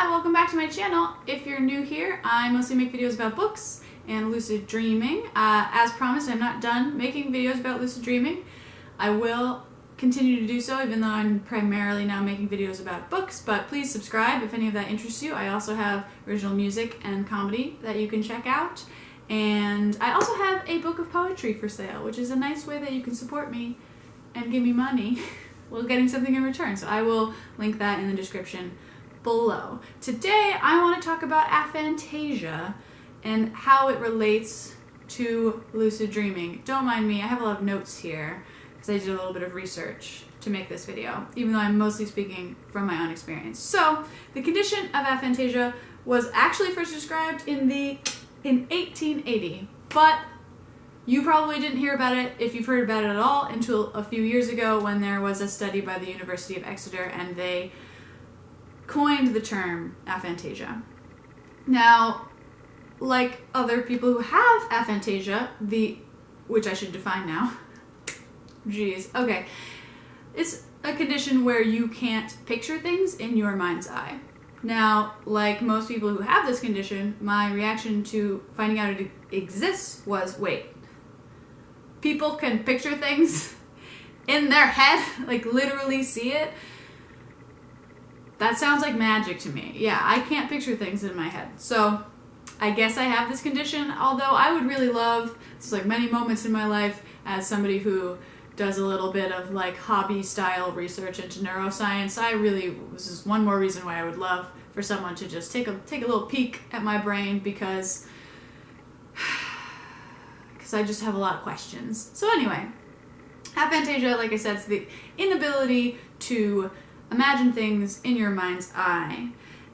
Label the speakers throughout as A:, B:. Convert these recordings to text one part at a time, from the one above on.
A: Hi, welcome back to my channel. If you're new here, I mostly make videos about books and lucid dreaming. As promised, I'm not done making videos about lucid dreaming. I will continue to do so, even though I'm primarily now making videos about books, but please subscribe if any of that interests you. I also have original music and comedy that you can check out. And I also have a book of poetry for sale, which is a nice way that you can support me and give me money while getting something in return. So I will link that in the description below. Today I want to talk about aphantasia and how it relates to lucid dreaming. Don't mind me, I have a lot of notes here because I did a little bit of research to make this video, even though I'm mostly speaking from my own experience. So the condition of aphantasia was actually first described in 1880, but you probably didn't hear about it, if you've heard about it at all, until a few years ago when there was a study by the University of Exeter and they coined the term aphantasia. Now, like other people who have aphantasia, which I should define now. Jeez, okay. It's a condition where you can't picture things in your mind's eye. Now, like most people who have this condition, my reaction to finding out it exists was, wait, people can picture things in their head, like literally see it? That sounds like magic to me. Yeah, I can't picture things in my head. So I guess I have this condition, although I would really love, it's like many moments in my life as somebody who does a little bit of like hobby style research into neuroscience. This is one more reason why I would love for someone to just take a little peek at my brain because I just have a lot of questions. So anyway, aphantasia, like I said, is the inability to imagine things in your mind's eye.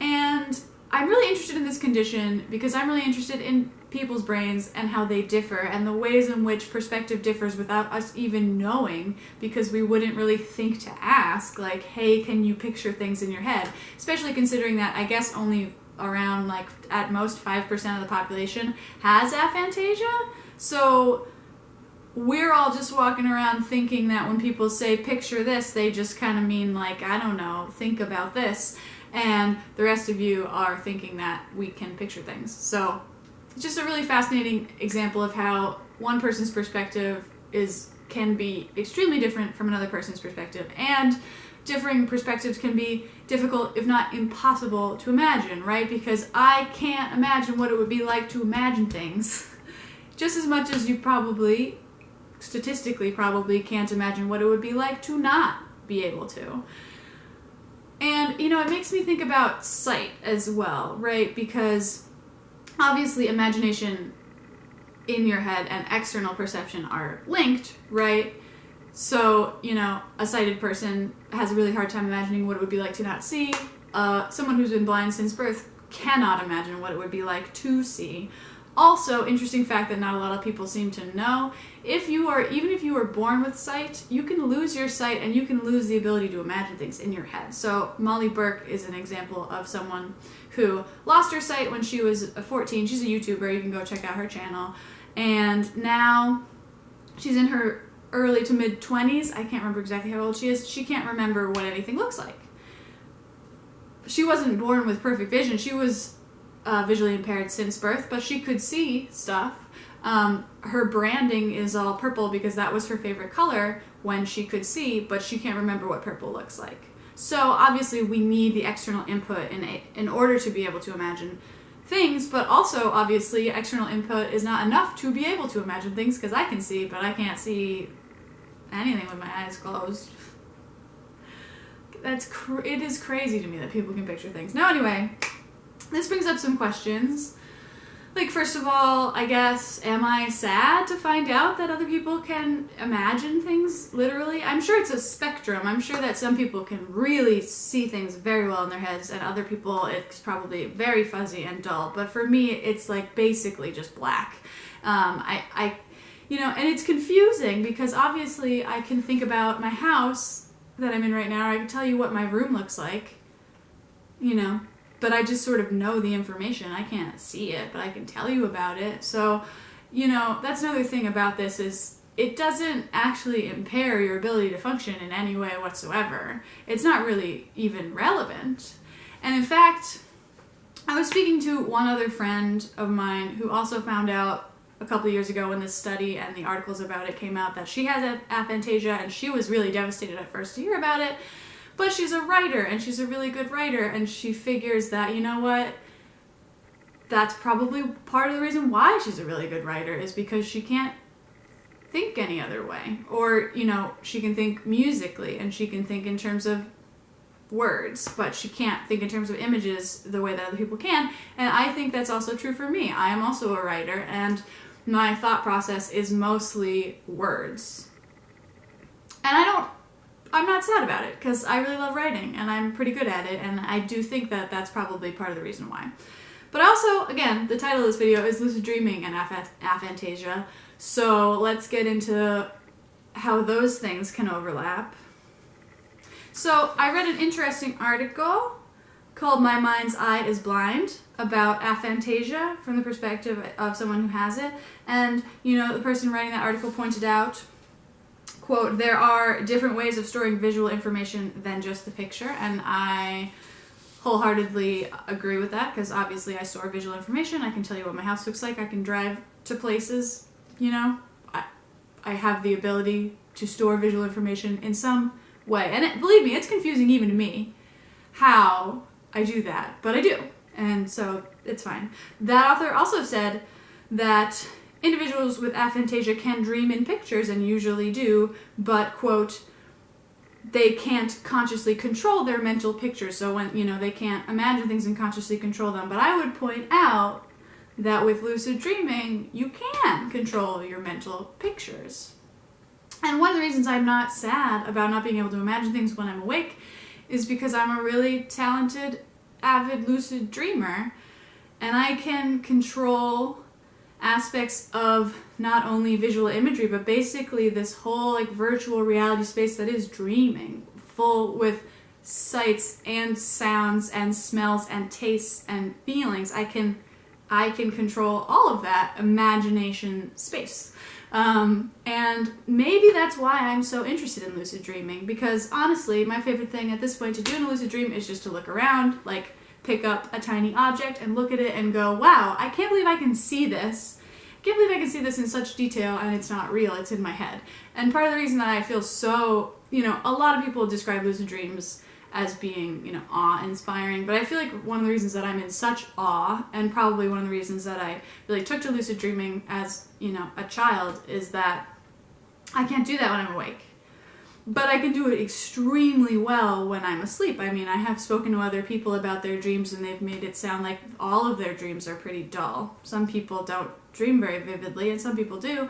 A: And I'm really interested in this condition because I'm really interested in people's brains and how they differ and the ways in which perspective differs without us even knowing, because we wouldn't really think to ask, like, hey, can you picture things in your head? Especially considering that I guess only around, like, at most 5% of the population has aphantasia. So we're all just walking around thinking that when people say picture this, they just kind of mean like, I don't know, think about this. And the rest of you are thinking that we can picture things. So it's just a really fascinating example of how one person's perspective can be extremely different from another person's perspective. And differing perspectives can be difficult, if not impossible, to imagine, right? Because I can't imagine what it would be like to imagine things just as much as you probably, statistically probably, can't imagine what it would be like to not be able to. And, you know, it makes me think about sight as well, right? Because obviously imagination in your head and external perception are linked, right? So, you know, a sighted person has a really hard time imagining what it would be like to not see. Someone who's been blind since birth cannot imagine what it would be like to see. Also, interesting fact that not a lot of people seem to know, even if you were born with sight, you can lose your sight and you can lose the ability to imagine things in your head. So Molly Burke is an example of someone who lost her sight when she was 14. She's a YouTuber, you can go check out her channel. And now she's in her early to mid 20s. I can't remember exactly how old she is. She can't remember what anything looks like. She wasn't born with perfect vision. She was visually impaired since birth, but she could see stuff. Her branding is all purple because that was her favorite color when she could see, but she can't remember what purple looks like. So obviously we need the external input in order to be able to imagine things, but also obviously external input is not enough to be able to imagine things, because I can see, but I can't see anything with my eyes closed. It is crazy to me that people can picture things. Now anyway, this brings up some questions. Like, first of all, I guess, am I sad to find out that other people can imagine things literally? I'm sure it's a spectrum. I'm sure that some people can really see things very well in their heads, and other people it's probably very fuzzy and dull. But for me, it's like basically just black. You know, and it's confusing because obviously I can think about my house that I'm in right now. I can tell you what my room looks like, you know, but I just sort of know the information. I can't see it, but I can tell you about it. So, you know, that's another thing about this is it doesn't actually impair your ability to function in any way whatsoever. It's not really even relevant. And in fact, I was speaking to one other friend of mine who also found out a couple of years ago when this study and the articles about it came out that she has aphantasia, and she was really devastated at first to hear about it. But she's a writer, and she's a really good writer, and she figures that, you know what, that's probably part of the reason why she's a really good writer, is because she can't think any other way. Or, you know, she can think musically, and she can think in terms of words, but she can't think in terms of images the way that other people can. And I think that's also true for me. I am also a writer, and my thought process is mostly words. And I'm not sad about it, because I really love writing, and I'm pretty good at it, and I do think that that's probably part of the reason why. But also, again, the title of this video is Lucid Dreaming and Aphantasia, so let's get into how those things can overlap. So I read an interesting article called My Mind's Eye is Blind about aphantasia from the perspective of someone who has it. And, you know, the person writing that article pointed out, quote, there are different ways of storing visual information than just the picture. And I wholeheartedly agree with that, because obviously I store visual information. I can tell you what my house looks like. I can drive to places, you know. I have the ability to store visual information in some way. And believe me, it's confusing even to me how I do that, but I do. And so it's fine. That author also said that individuals with aphantasia can dream in pictures, and usually do, but, quote, they can't consciously control their mental pictures. So when, you know, they can't imagine things and consciously control them. But I would point out that with lucid dreaming, you can control your mental pictures. And one of the reasons I'm not sad about not being able to imagine things when I'm awake is because I'm a really talented, avid lucid dreamer, and I can control aspects of not only visual imagery, but basically this whole like virtual reality space that is dreaming, full with sights and sounds and smells and tastes and feelings. I can control all of that imagination space. And maybe that's why I'm so interested in lucid dreaming, because honestly, my favorite thing at this point to do in a lucid dream is just to look around, like pick up a tiny object and look at it and go, wow, I can't believe I can see this. I can't believe I can see this in such detail, and it's not real, it's in my head. And part of the reason that I feel so, you know, a lot of people describe lucid dreams as being, you know, awe-inspiring, but I feel like one of the reasons that I'm in such awe, and probably one of the reasons that I really took to lucid dreaming as, you know, a child, is that I can't do that when I'm awake. But I can do it extremely well when I'm asleep. I mean, I have spoken to other people about their dreams, and they've made it sound like all of their dreams are pretty dull. Some people don't dream very vividly, and some people do.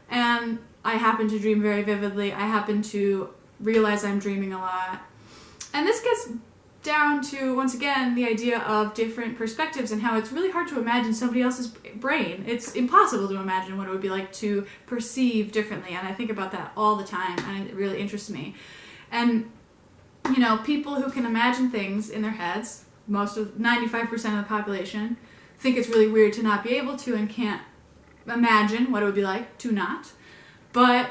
A: And I happen to dream very vividly. I happen to realize I'm dreaming a lot. And this gets down to, once again, the idea of different perspectives and how it's really hard to imagine somebody else's brain. It's impossible to imagine what it would be like to perceive differently, and I think about that all the time, and it really interests me. And, you know, people who can imagine things in their heads, 95% of the population, think it's really weird to not be able to and can't imagine what it would be like to not. But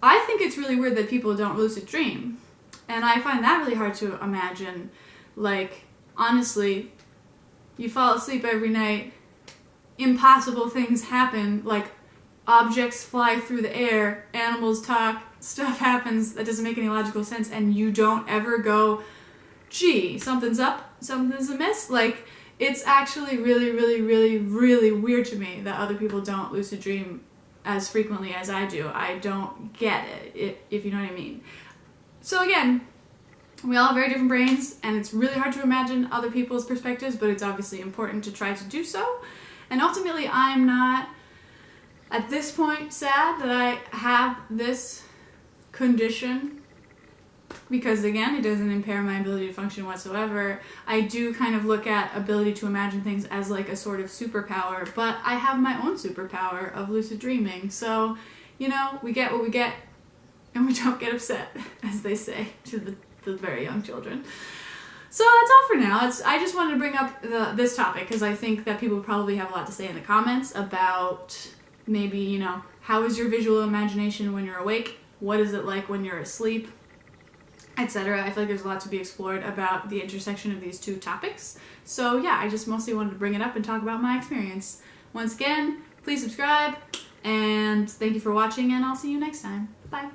A: I think it's really weird that people don't lucid dream. And I find that really hard to imagine. Like, honestly, you fall asleep every night, impossible things happen, like objects fly through the air, animals talk, stuff happens that doesn't make any logical sense, and you don't ever go, gee, something's up, something's amiss. Like, it's actually really, really, really, really weird to me that other people don't lucid dream as frequently as I do. I don't get it, if you know what I mean. So again, we all have very different brains, and it's really hard to imagine other people's perspectives, but it's obviously important to try to do so. And ultimately, I'm not, at this point, sad that I have this condition, because again, it doesn't impair my ability to function whatsoever. I do kind of look at ability to imagine things as like a sort of superpower, but I have my own superpower of lucid dreaming. So, you know, we get what we get, and we don't get upset, as they say to the very young children. So that's all for now. I just wanted to bring up this topic because I think that people probably have a lot to say in the comments about maybe, you know, how is your visual imagination when you're awake? What is it like when you're asleep? etc. I feel like there's a lot to be explored about the intersection of these two topics. So yeah, I just mostly wanted to bring it up and talk about my experience. Once again, please subscribe, and thank you for watching, and I'll see you next time. Bye.